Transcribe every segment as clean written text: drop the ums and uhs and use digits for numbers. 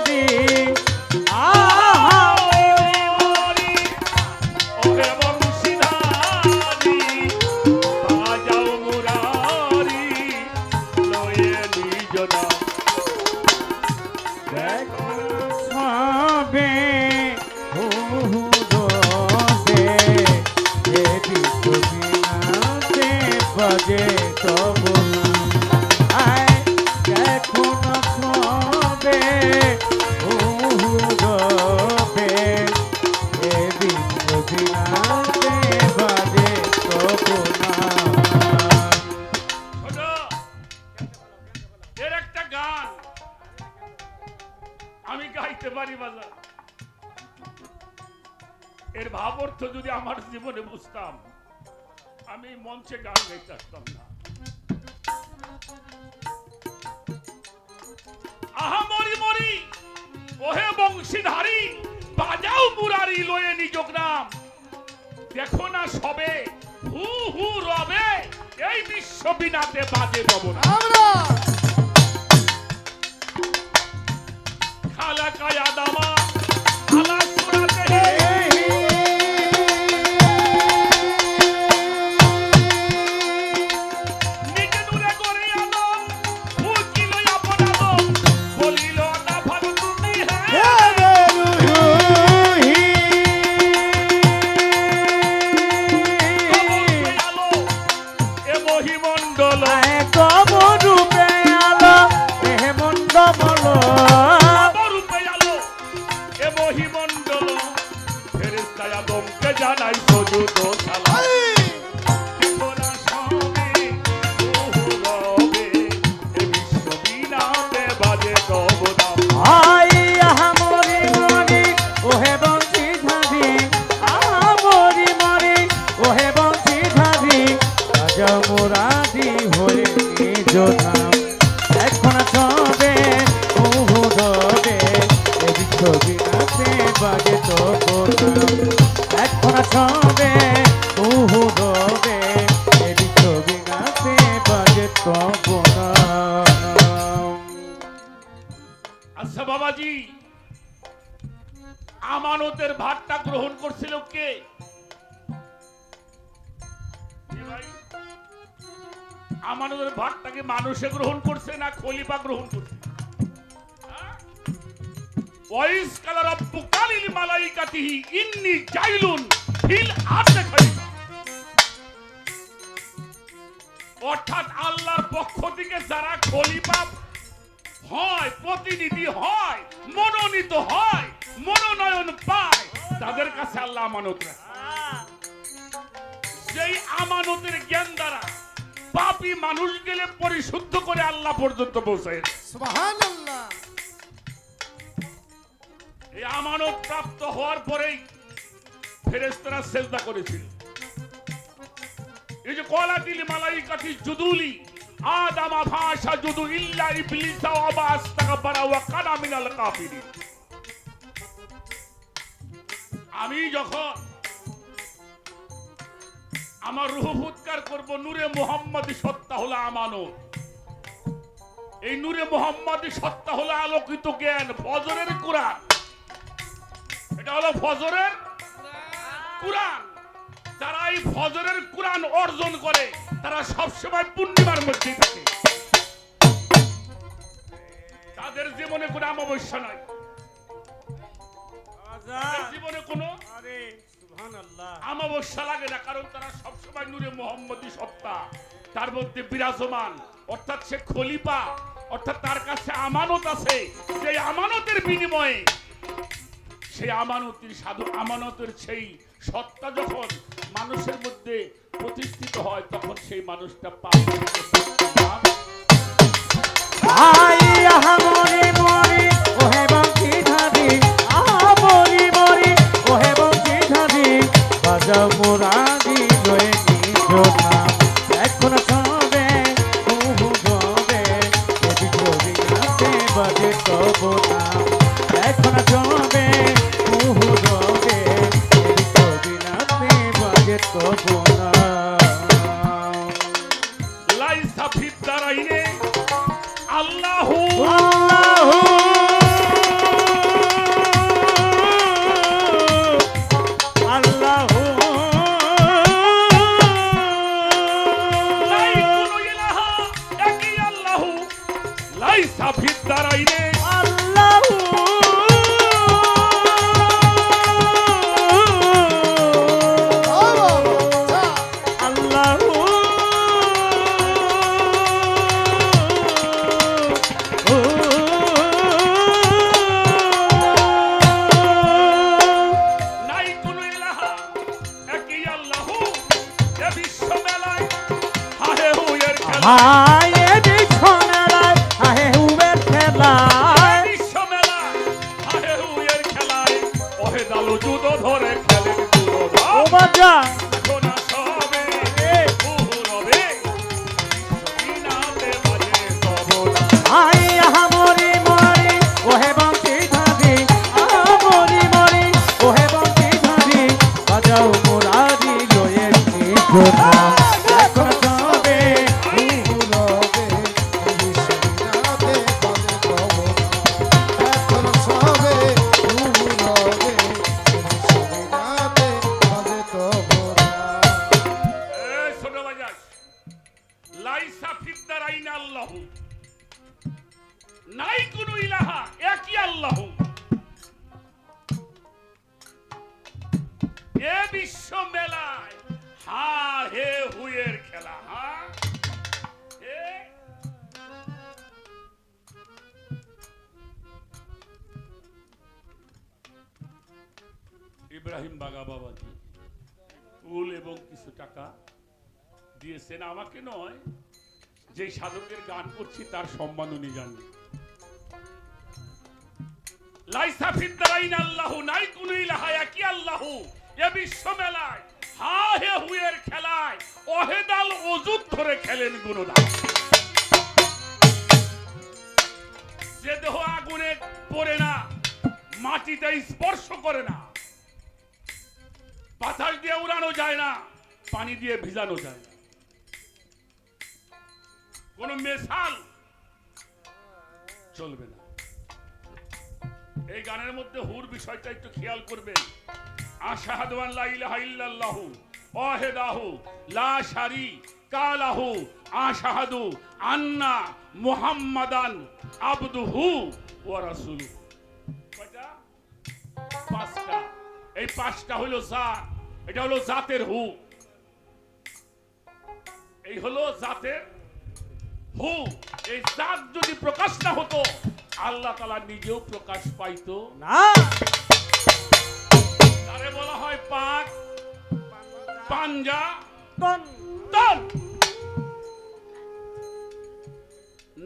বংশীধারী বাজে তবু আয় এখন হবে রবে এ বিশ্ববিনাতে বাজে তবু এর একটা গান আমি গাইতে পারি বাজার। এর ভাব অর্থ যদি আমার জীবনে বুঝতাম আমি মঞ্চে গান গাইতে আসতাম না। আহা মরি মরি ওহে বংশীধারী বাজাও মুরারি লয়ে নিজ গ্রাম দেখো না সবে হু হু রবে এই বিশ্ব বিনাতে বাজে রব না। খালা কায়া দামা খালা সুরাতে জানাই সজুদ সালাই ঠিকনা সবে বহু রবে এ বিশ্ব বিনাতে বাজে তব নাম। আই আহা মরি মরি ওহে বংশীধারী আহা মরি মরি ওহে বংশীধারী রাজা মুরারি হয়ে নিজ নাম এখন সবে বহু রবে এ বিশ্ব বিনাতে বাজে তব নাম এখন সবে বহু রবে এ বিশ্ব বিনাতে বাজে তব নাম। আচ্ছা বাবাজি আমানতের ভাগটা গ্রহণ করছিল কে? আমানতের ভাগটাকে মানুষে গ্রহণ করছে না খলিফা গ্রহণ করছে? ওয়াইস কালা রাব্বুকা লিল মালাইকাতিহি ইন্নী জাইলুন ফিল আরদি খলিফা। অর্থাৎ আল্লাহর পক্ষ থেকে যারা খলিফা হয় প্রতিনিধি হয় মনোনীত হয় মনোনয়ন পায় তাদের কাছে আল্লাহ আমানত রাখে। সেই আমানতের জ্ঞান দ্বারা পাপী মানুষ গেলে পরিশুদ্ধ করে আল্লাহ পর্যন্ত পৌঁছায়। সুবহানাল্লাহ। এই আমানত প্রাপ্ত হওয়ার পরেই ফেরেশতারা সিজদা করেছিল। এই যে কলাতিল মালাইকাতি জুদুলি আদম ফাশা জুদু ইল্লা ইবলিস ওয়া আবা আস্তাকবারা ওয়া কানা মিনাল কাফিরিন। আমি যখন আমার রূহ ফুৎকার করব নূরে মুহাম্মদী সত্তা হলো আমানত। এই নূরে মুহাম্মদী সত্তা হলো আলোকিত জ্ঞান ফজরের কোরআন। এটা হলো ফজরের কোরআন। যারা এই ফজরের কোরআন অর্জন করে তারা সবসময় পূর্ণিমার মধ্যেই থাকে। তাদের জীবনে কোনো অমাবস্যা নাই, জীবনে কোনো অমাবস্যা লাগে না, কারণ তারা সবসময় নূরে মুহাম্মদী সত্তা তার মধ্যে বিরাজমান। অর্থাৎ সে খলিফা, অর্থাৎ তার কাছে আমানত আছে। সেই আমানতের বিনিময়ে সেই আমানতের সাধু আমানতের সেই সত্তা যখন মানুষের মধ্যে প্রতিষ্ঠিত হয় তখন সেই মানুষটা পাপ মুরারি লয়ে নিজ নাম এখন সবে বহু রবে এ বিশ্ব বিনাতে বাজে তব নাম এখন সবে বহু রবে এ বিশ্ব বিনাতে বাজে তব নাম। লাইসা ফিদ দারাইনে আল্লাহু আল্লাহু লাইসা ফিদ্দার আইনে আল্লাহ আল্লাহ নাই কোনো ইলাহা একই আল্লাহ এ বিশ্ব মেলায় হাহে হুয়ের খেলা হায় বিছনায় আহে হুবের খেলায় বিশ্ব মেলায় হাহে হুয়ের খেলায় ওহে দালু জুদো ধরে খেলেন দুরোধা ও বাজান সোনা সবে উহুরবে বিশ্ববিনাতে বাজে তবলা আই আমরি মরি ওহে বংশী ধাবি আমরি মরি ওহে বংশী ধাবি বাজাও মুরারি লয়ের নিজনা এখন সবে এই শোনো বাজার লাইসা ফিদ্দার আইনা আল্লাহ নাই কোনো ইলাহা একই আল্লাহ এ বিশ্ব মেলায় হা হে হুয়ের খেলা হা হে ইব্রাহিম বাগা বাবাজি ফুল এবং কিছু টাকা দিয়েছেন আমাকে নয়, যে সাধকের গান করছি তার সম্মান উনি জানবেন। লাইসা ফিদ্দারাইন আল্লাহু নাই কোনো ইলাহা একই আল্লাহ এ বিশ্ব মেলায় হা হে হুয়ের খেলায় ওহেদাল ওজুদ ধরে খেলেন গুণদান। যে দেহ আগুনে পড়ে না, মাটিতে স্পর্শ করে না, বাতাস দিয়ে উড়ানো যায় না, পানি দিয়ে ভিজানো যায় না, কোন মেশাল চলবে না। এই গানের মধ্যে হুর বিষয়টা একটু খেয়াল করবেন। আশহাদু আন লা ইলাহা ইল্লাল্লাহু ওয়াহিদাহু লা শারীকা লাহু আশহাদু আন্না মুহাম্মাদান আবদুহু ওয়া রাসূলুহু। কয়টা? পাঁচটা। এই পাঁচটা হলো জাত, এটা হলো জাতের হু, এই হলো জাতের হু। এই জাত যদি প্রকাশ না হতো আল্লাহ তাআলা নিজেও প্রকাশ পাইতো না। তারে বলা হয় পাক, পাঞ্জা, তন তন।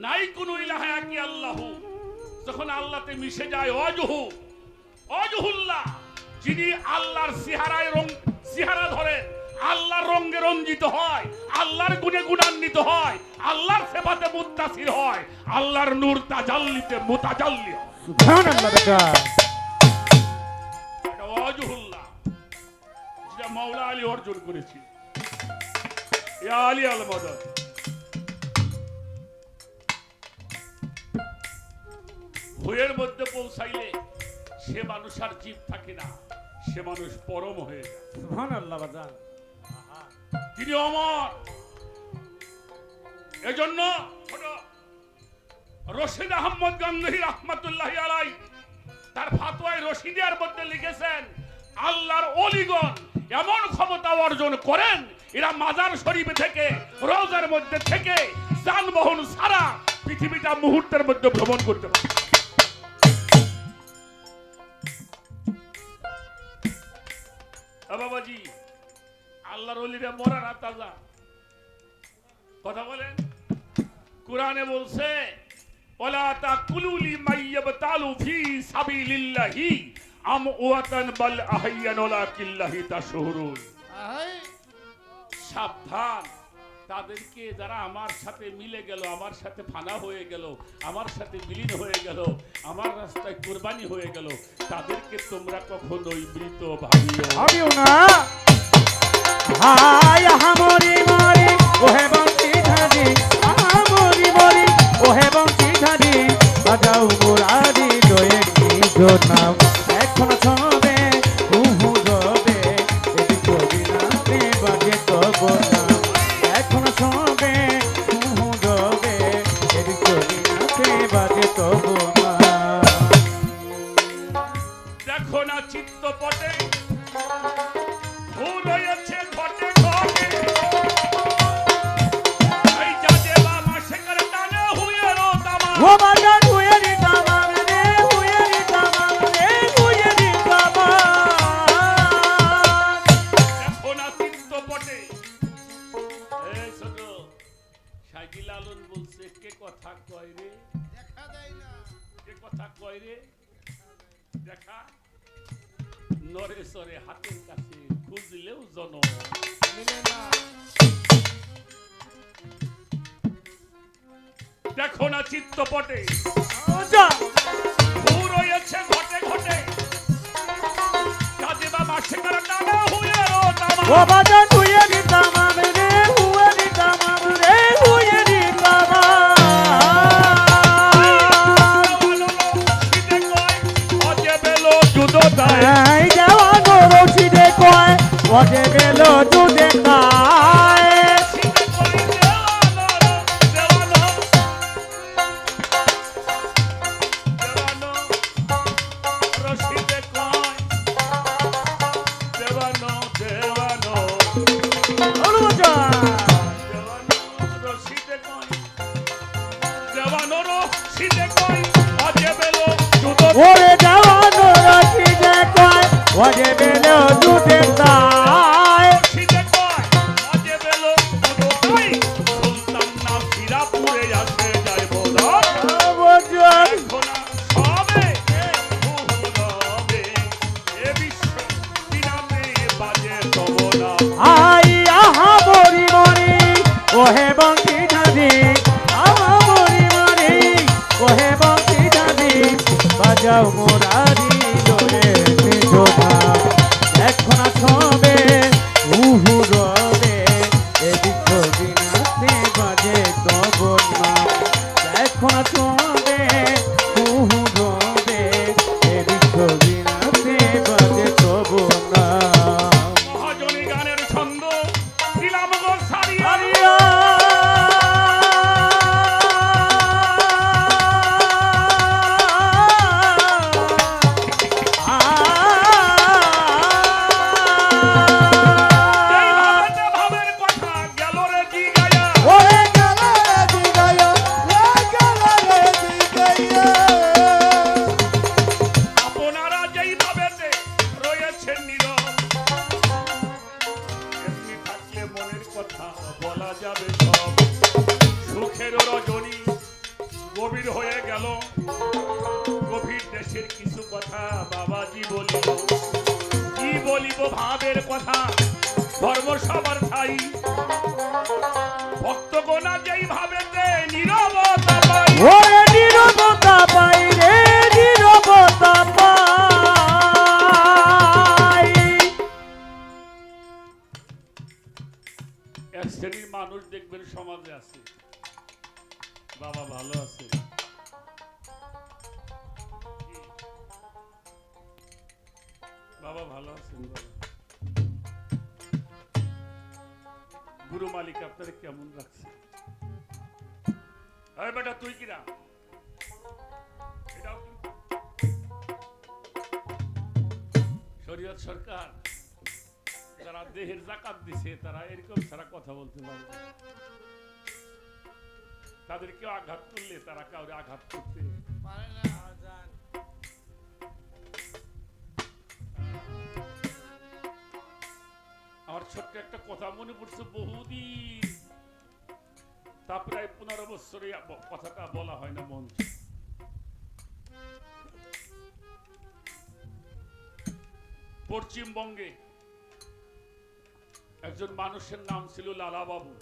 নাই কোন ইলাহা একই আল্লাহ। যখন আল্লাহতে মিশে যায় অজহু, অজহুল্লাহ, যিনি আল্লাহর চেহারা ধরে আল্লাহর রঙে রঞ্জিত হয়, আল্লাহর গুণে গুণান্বিত হয়, আল্লাহর সেবাতে মুত্তাসির হয়, আল্লাহর নূর তাজাল্লিতে মুতাজাল্লি হয়। সুবহানাল্লাহ বেটা। এটা ওয়াজহুল্লাহ, যেটা মাওলা আলী অর্জন করেছিল। ইয়া আলী আল মাদাদ। ভুয়ের মধ্যে পৌঁছাইলে সে মানুষ আর জীব থাকে না, সে মানুষ পরম হয়ে যায়। সুবহানাল্লাহ বাজান। তিনি অমর। এজন্য রশিদ আহমদ গঙ্গোহী রাহমাতুল্লাহি আলাইহি তার ফাতোয়ায়ে রশিদিয়ার মধ্যে লিখেছেন, আল্লাহর ওলিগণ এমন ক্ষমতা অর্জন করেন, এরা মাজার শরীফ থেকে, রওজার মধ্যে থেকে যানবাহন ছাড়া পৃথিবীটা মুহূর্তের মধ্যে ভ্রমণ করতে পারে। বাবাজি, আল্লাহর ওলিরা মরা না তাজা। কথা বলেন। কুরআনে বলছে, ওয়ালা তাকুলু লিমান ইয়াবতালু ফি সাবিলিল্লাহি আমওয়াতান বাল আহইয়ান ওয়ালাকিল্লাহি তাশহুরুন। সাবধান, তাদেরকে যারা আমার সাথে মিলে গেল, আমার সাথে ফানা হয়ে গেল, আমার সাথে বিলীন হয়ে গেল, আমার রাস্তায় কুরবানি হয়ে গেল, তাদেরকে তোমরা কখনোই মৃত ভাবিও না। হায় আমরি মরি ওহে বংশী ধারি, আমরি মরি ওহে বংশী ধারি, বাজাও মুরারি লয়ে নিজ নাম। এখন ছবে উহু রবে এদি ছবি নাতে বাজে তব নাম। এখন ছবে উহু রবে এদি ছবি নাতে ও বাজান হুয়েরি কামান রে হুয়েরি কামান রে হুয়েরি কামান দেখো না চিত্তপটে এই ছোট সাইকি লালন বলছে কে কথা কয় রে কে কথা কয় রে দেখা নরে সরে হাতের কাছে খুঁজলেও জন মিলে না দেখো না চিত্তপটে যা ভূ রয়েছে ঘটে ঘটে কাজে বা মাসে করা টানা হয়ে ও বাজান হুয়েরি কামান রে হুয়েরি কামান রে হুয়েরি কামান এই দেওয়ানো রশিদে কয় ওজে গেল দুধে খায় ওরে দেওয়ানো রশিদে কয় ওজে গেল দুধে খায় বাজান আই আহা মরি মরি ওহে বঙ্কি ধাদি আহা মরি মরি ওহে বঙ্কি ধাদি বাজাও মোরারি লোরে নিজোনা এখন ছবে উহু রবে এ বিশ্ব দিনাতে বাজে তবনা এখন ছবে উহু রবে এ বিশ্ব দিনাতে বাজে তবনা মহাজনী গানের ছন্দ দিলাম গো সারিয়া আরিয়া ভাবের কথা গেল রে দিগায়া ওরে গেলা রে দিগায়া রে গেলা রে দিগায়া আপনারা যেই ভাবেতে রয়েছেন নীরব এমনি থাকলে মনের কথা বলা যাবে সব সুখের রজনী গভীর হয়ে গেল গভীর দেশের কিছু কথা বাবাজি বলিব কি বলিব ভাবের কথা ধর্ম সবার ঠাই ভক্তগণা যেই ভাবেতে নীরবতা পাই ওরে নীরবতা পাই রে নীরবতা পাই এক শ্রেণীর মানুষ দেখবেন সমাজে আছে বাবা ভালো আছে বাবা ভালো আছেন বাবা গুরু মালিক আপনারা কেমন রাখছে আরে বেটা তুই কিরা এটাও কি? শরীয়ত সরকার যারা দেহের জাকাত দিছে তারা এরকম ছাড়া কথা বলতে পারে না। তাদেরকেও আঘাত করলে তারা কাউরে আঘাত করতে পারে না। আমার ছোট্ট একটা কথা মনে পড়ছে বহুদিন তা প্রায় 15 বছরে কথাটা বলা হয় না মঞ্চ পশ্চিমবঙ্গে একজন মানুষের নাম ছিল লালা বাবু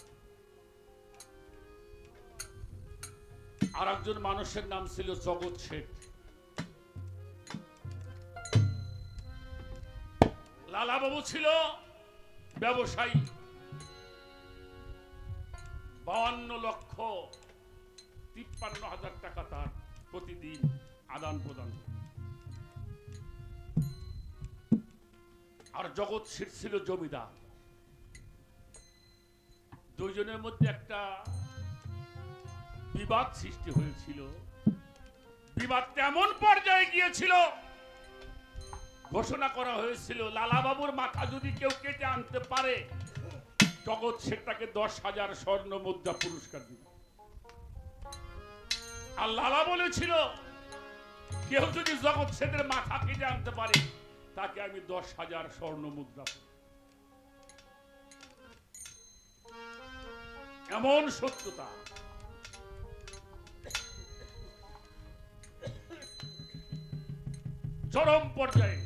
আর একজন মানুষের নাম ছিল জগৎ শেঠ লালা বাবু ছিল ব্যবসায়ী 52,53,000 টাকা তার প্রতিদিন আদান প্রদান আর জগৎ শেঠ ছিল জমিদার দুইজনের মধ্যে একটা বিবাদ সৃষ্টি হয়েছিল বিবাদ তেমন পর্যায়ে গিয়েছিল ঘোষণা করা হয়েছিল লালা বাবুর মাথা যদি কেউ কেটে আনতে পারে জগৎ শেঠটাকে 10,000 স্বর্ণ মুদ্রা পুরস্কার দিবে আর লালা বলেছিল কেউ যদি জগৎ ছেদের মাথা কেটে আনতে পারে তাকে আমি 10,000 স্বর্ণ মুদ্রা দেব। এমন সত্যতা। চরম পর্যায়ে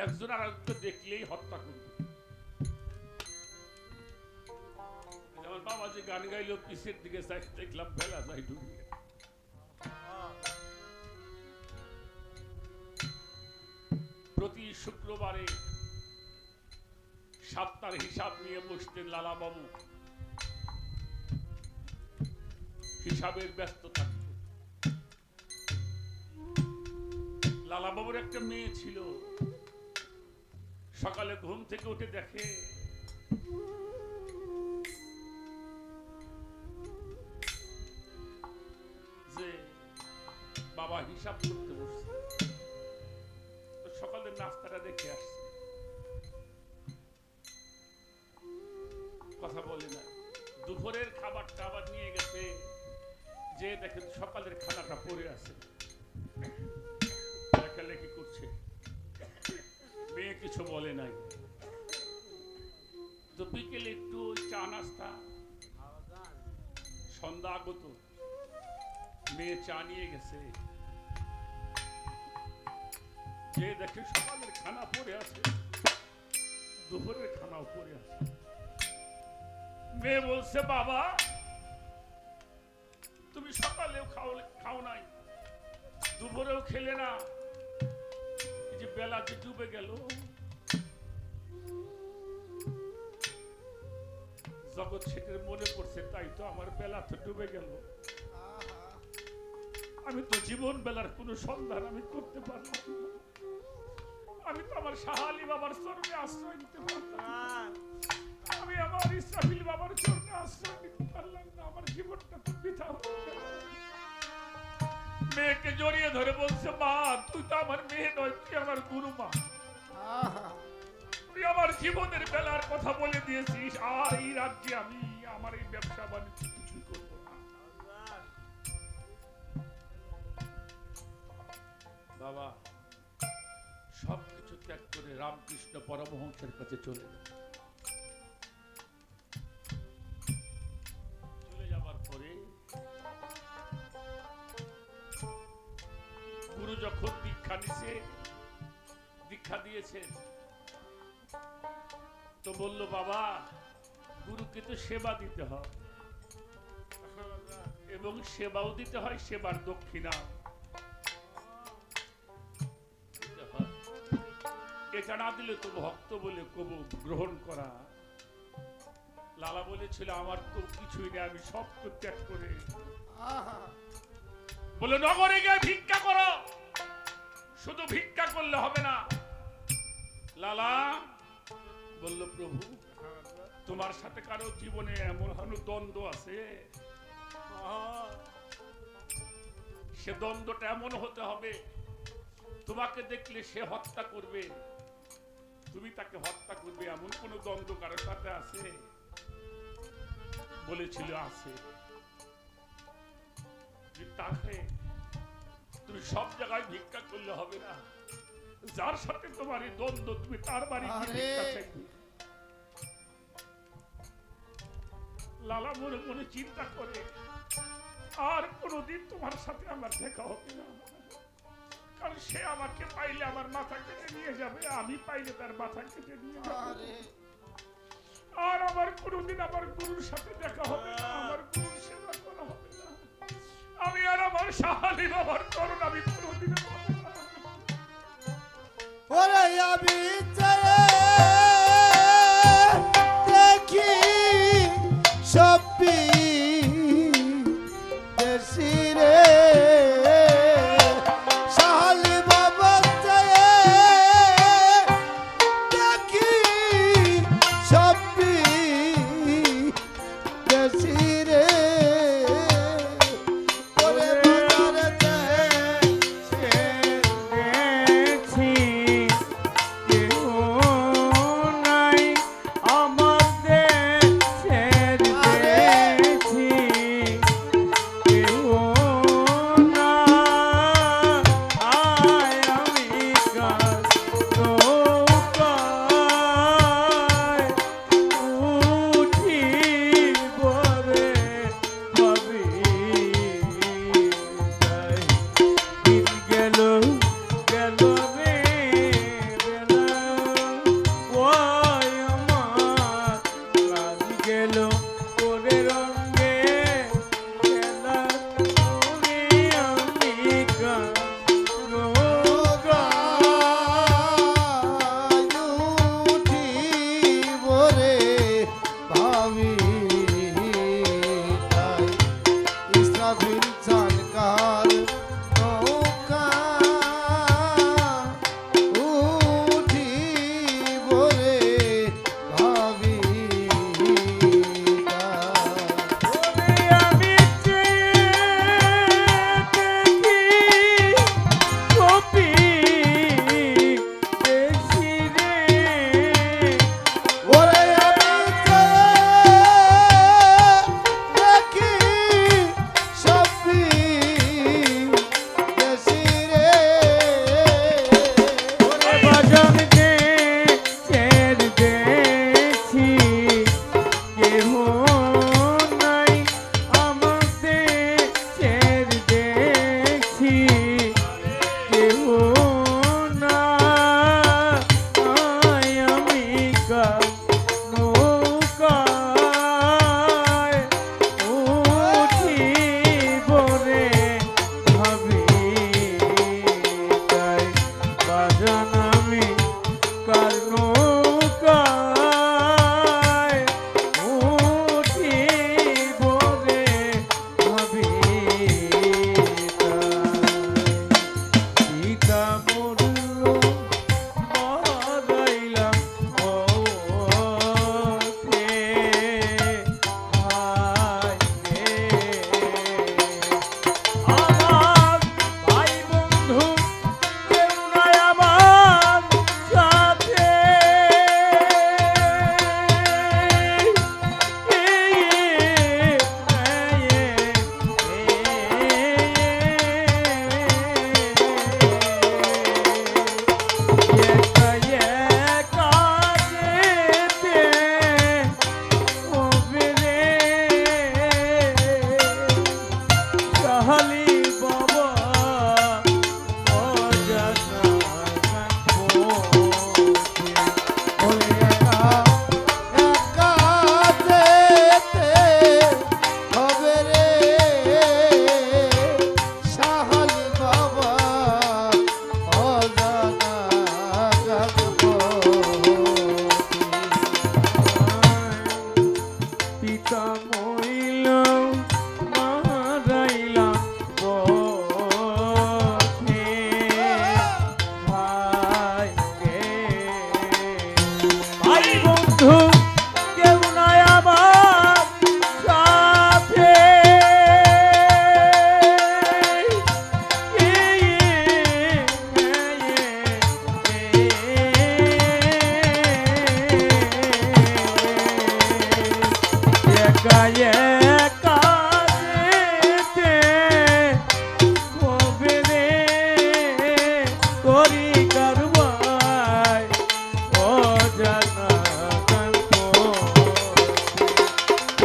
একজন আর একজন দেখলেই হত্যা করবে। যেমন বাবা যে গান গাইলো পিছের দিকে দেখলাম বেলা যাই ডুবে। প্রতি শুক্রবারে সপ্তাহের হিসাব নিয়ে বসতেন লালা বাবু, হিসাবের ব্যস্ত থাকতেন। লালা বাবুর একটা মেয়ে ছিল, সকালে ঘুম থেকে উঠে দেখে যে বাবা হিসাব করতে বসছে। সকালের নাস্তাটা দেখে আসছে, কথা বলে না। দুপুরের খাবারটা আবার নিয়ে গেছে, যে দেখে সকালের খানাটা পড়ে আছে, লেখালেখি করছে। মেয়ে কিছু বলে নাই। তো বিকেলে একটু চা নাস্তা, সন্ধ্যা আগত, মেয়ে চা নিয়ে গেছে, যে দেখে সকালের খানা পড়ে আছে, দুপুরের খানাও পড়ে আছে। মেয়ে বলছে, বাবা তুমি সকালেও খাও নাই, দুপুরেও খেলে না, এই যে বেলা যে ডুবে গেল, জগৎ ছেদের মনে পড়ছে, তাই তো আমার বেলা তো ডুবে গেল। আমি তো জীবন বেলার কোনো সন্ধান আমি করতে পারলাম না। আমি তো আমার শাহালি বাবার চরণে আশ্রয় নিতে পারলাম না। আমি আমার ইসরাফিল বাবার চরণে আশ্রয় নিতে পারলাম না। আমার জীবনটা তো বৃথা হয়ে গেল। মেয়েকে জড়িয়ে ধরে বলছে, মা তুই তো আমার মেয়ে নয়, তুই আমার গুরু মা। তুই আমার জীবনের বেলার কথা বলে দিয়েছিস, আর এই রাজ্যে আমি আমার এই ব্যবসা বাণিজ্য কিছুই করবো না। বাবা সবকিছু ত্যাগ করে রামকৃষ্ণ পরমহংসের কাছে চলে গেল। চলে যাবার পরে গুরু যখন দীক্ষা নিছে, দীক্ষা দিয়েছেন, তো বলল, বাবা গুরুকে তো সেবা দিতে হয় এবং সেবাও দিতে হয়, সেবার দক্ষিণা দিতে হয়। এটা না দিলে তো ভক্ত বলে কবু গ্রহণ করা। লালা বলেছিল, আমার তো কিছুই নেই, আমি সব তো ত্যাগ করে। বলে, নগরে গিয়ে ভিক্ষা করো। শুধু ভিক্ষা করলে হবে না। লালা বলল, প্রভু তোমার সাথে কারো জীবনে এমন দ্বন্দ্ব আছে, সে দ্বন্দ্বটা এমন হতে হবে, তোমাকে দেখলে সে হত্যা করবে, তুমি তাকে হত্যা করবে, এমন কোন দ্বন্দ্ব কারোর সাথে আছে? বলেছিল, আছে। তাকে তুমি সব জায়গায় ভিক্ষা করলে হবে না, যার সাথে তোমার এই দ্বন্দ্ব, তুমি তার বাড়ি ভিক্ষা চাইবে। লালা মনে মনে চিন্তা করে, আর কোনদিন তোমার সাথে আমার দেখা হবে না, কারণ সে আমাকে পাইলে আমার মাথা কেটে নিয়ে যাবে, আমি পাইলে তার মাথা কেটে নিয়ে যাবে। আর আমার কোনদিন আমার গুরুর সাথে দেখা হবে না, আমার গুরুর সেবা করা হবে না। আমি আর আমার শাহালি বাবার চরণ আমি কোনদিন পাবো না। ওরে আমি দেখি সবই দেশিরে শাহালি বাবা দেখি সবই দেশিরে। কেউ ভিনসানকার নৌকা উঠিব রে ভাবিকা। আমি দেখি কপি দেখি রে ওরে আমি দেখি সবই দেশি রে। ওরে বাজান দেশের দেখি কেহ নাই আমার দেশের দেখি কেহ নাই আমি নৌকায় উঠিব রে ভাবিকায় বাজান আমি কার নৌকায় উঠিব রে ভাবিকায় সীতা মরল মারাইলাম ওঠে ভাই রে আমার ভাই বন্ধু কেউ নাই আমার সাথে একা একা যেতে হবে রে শাহালি বাবা অজানা ওরে একা একা যেতে হবে রে সাহাল বাবা অজানা জগৎপতি। পিতা মরিলাম মারাইলাম পথে ভাই রে ভাই বন্ধু কেউ নাই আমার সাথে একা একা যেতে হবে রে করি কারবাই অজানা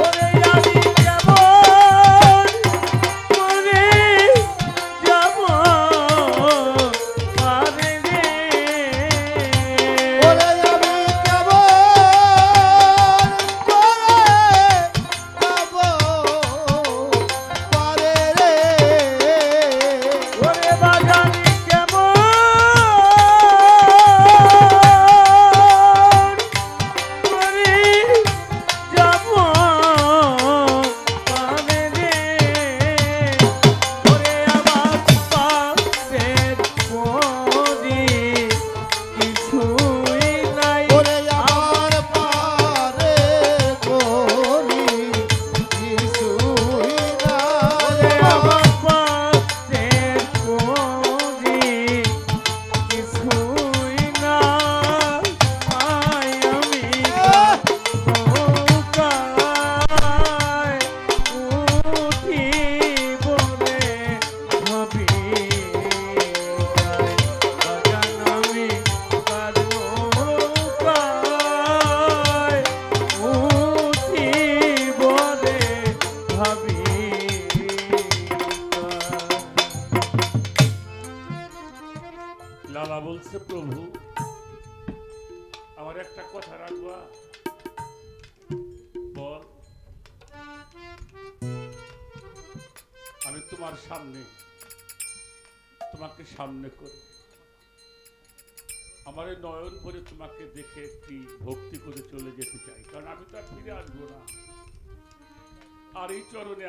ওরে আমি কেমন করে যাব আরে রে ওরে আমি কেমন লালা বলছে প্রভু আমার একটা কথা রাখবা বল। আমি তোমার সামনে তোমাকে সামনে করে আমার এই নয়ন করে তোমাকে দেখে একটি ভক্তি করে চলে যেতে চাই, কারণ আমি তো আর ফিরে আসবো না। আর এই চরণে